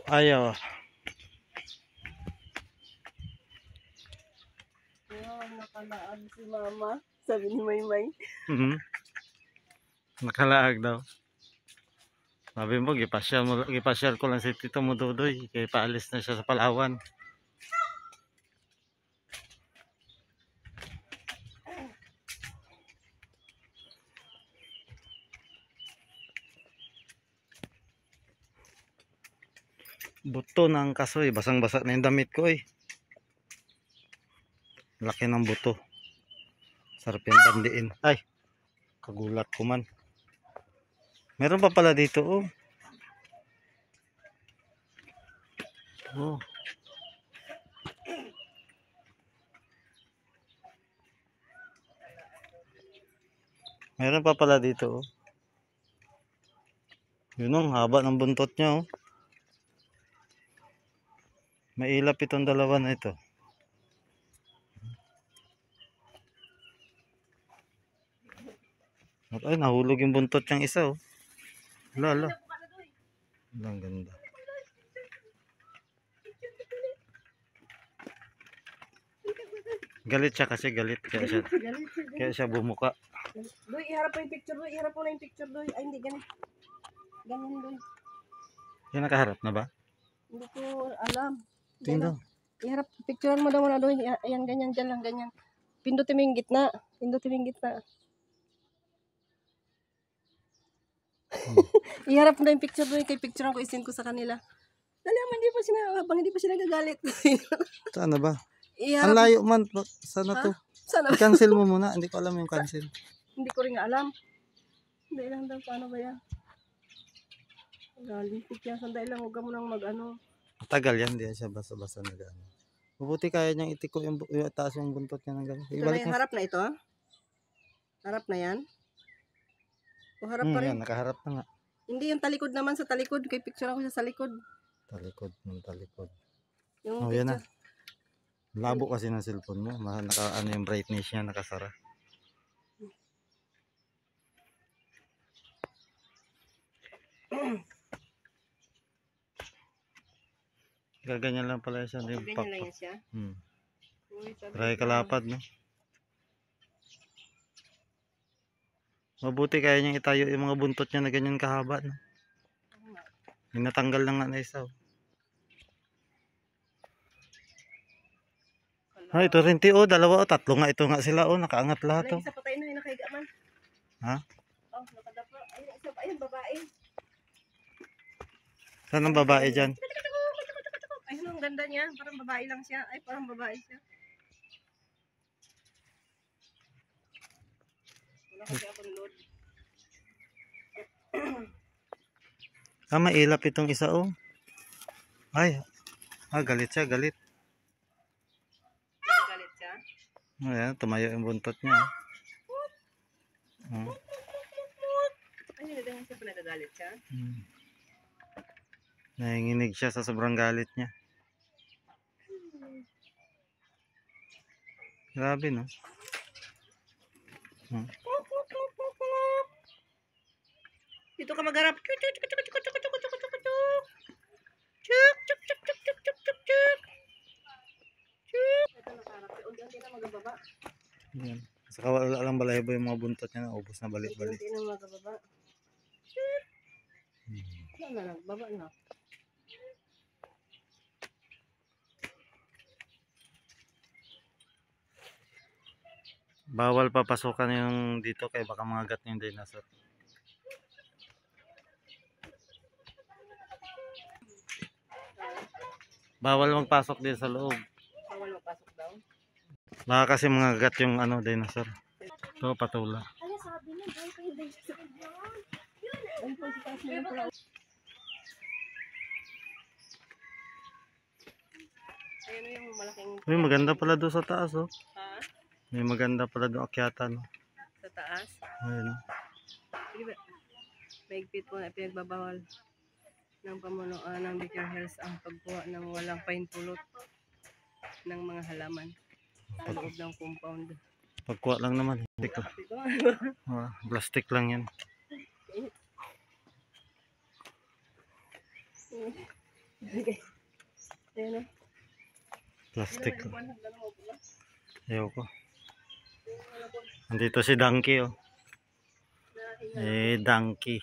Ayaw. Nakalaag si mama. Sabi ni Maymay. Nakalaag daw. Sabi mo, gipasyal ko lang si Tito mo Dudoy. Kaya paalis na siya sa Palawan. Buto ng kasoy. Basang-basa na yung damit ko eh. Laki ng buto. Sarap yung bandiin. Ay, kagulat ko man. Meron pa pala dito oh. Oh. Meron pa pala dito oh. Yun ang haba ng buntot niya oh. Mailap itong dalawa na ito. Ay, nahulog yung buntot niyang isa oh. Lala. Ang ganda. Galit siya kasi galit. Kaya siya bumuka. Doy, iharap mo yung picture, Doy. Iharap mo na yung picture, Doy. Ay, hindi, ganyan. Ganyan, Doy. Yung nakaharap na ba? Hindi ko alam. Tingnan. Iharap, picturean mo daw na, Doy. Ayan, ganyan, dyan lang, ganyan. Pindutin mo yung gitna. Pindutin mo yung gitna. Iharap mo na yung picture, Doy. Kay picturean ko, isend ko sa kanila. Dali, habang hindi pa sila gagalit. Saan na ba? Iharap. Ang layo man. Sana to? Sana. I-cancel mo muna. Hindi ko alam yung cancel. Hindi ko rin alam. Hindi lang daw, paano ba yan? Galintik yan. Sandali lang, huwag mo nang mag-ano. Tagal yan. Hindi siya basa-basa na gano'n. Mabuti kaya niyang itiko yung taas yung buntot niya ng gano'n. Ito na yung harap na ito, ha? Harap na yan? O harap pa rin? Yan, nakaharap na nga. Hindi, yung talikod naman sa talikod. Kay picture ako siya sa likod. Talikod ng talikod. Yung yan na. Labo kasi ng cellphone mo. Ano yung brightness niya, nakasara. Gaganyan lang pala siya. Ganyan lang yan siya? Try kalapad, no? Mabuti kaya niyang itayo yung mga buntot niya na ganyan kahaba, no? Natanggal na nga na isa. Ha, ito rin oh, dalawa o tatlo nga ito nga sila oh, nakaangat lahat oh. Isa patay na yung nakahiga man. Ha? Oh, nakadapa. Ayun, isa pa, ayun, babae. Saan ang babae dyan? Ayun, ang ganda niya. Parang babae lang siya. Ay, parang babae siya. Wala kasi akong load. Mailap itong isa oh. Ay, galit siya, galit. Galit siya? Ayan, tumayo yung buntot niya. Ay, nagdahan siya pa nagagalit siya? Nanginginig siya sa sobrang galit niya. Grabe no. Dito ka magharap. Yan. Saka wala lang balahibo yung mga buntot niya, naubos na balik-balik. Hindi na magababa. Wala na, baba na. Bawal papasukan yung dito kay baka mangagat yung dinosaur. Bawal magpasok din sa loob. Bawal magpasok daw? Baka kasi mangagat yung dinosaur. Ito patula. Ano sabi niya? Doon kayo din sa ayun po, sa taas mo yung pala. Ayun yung malaking... Uy, maganda pala doon sa taas oh. Ha? May maganda pala doon akyatan. Sa taas? Ayun. Sige ba? Maigpit po na pinagbabawal ng pamunuan ng Baker Hills ang pagkuha ng walang paintulot ng mga halaman sa loob ng compound. Pagkuha lang naman. Plastic lang yan. Okay. Ayan na. Plastic. Ayaw ko. Nandito si Donkey oh. Eh, Donkey.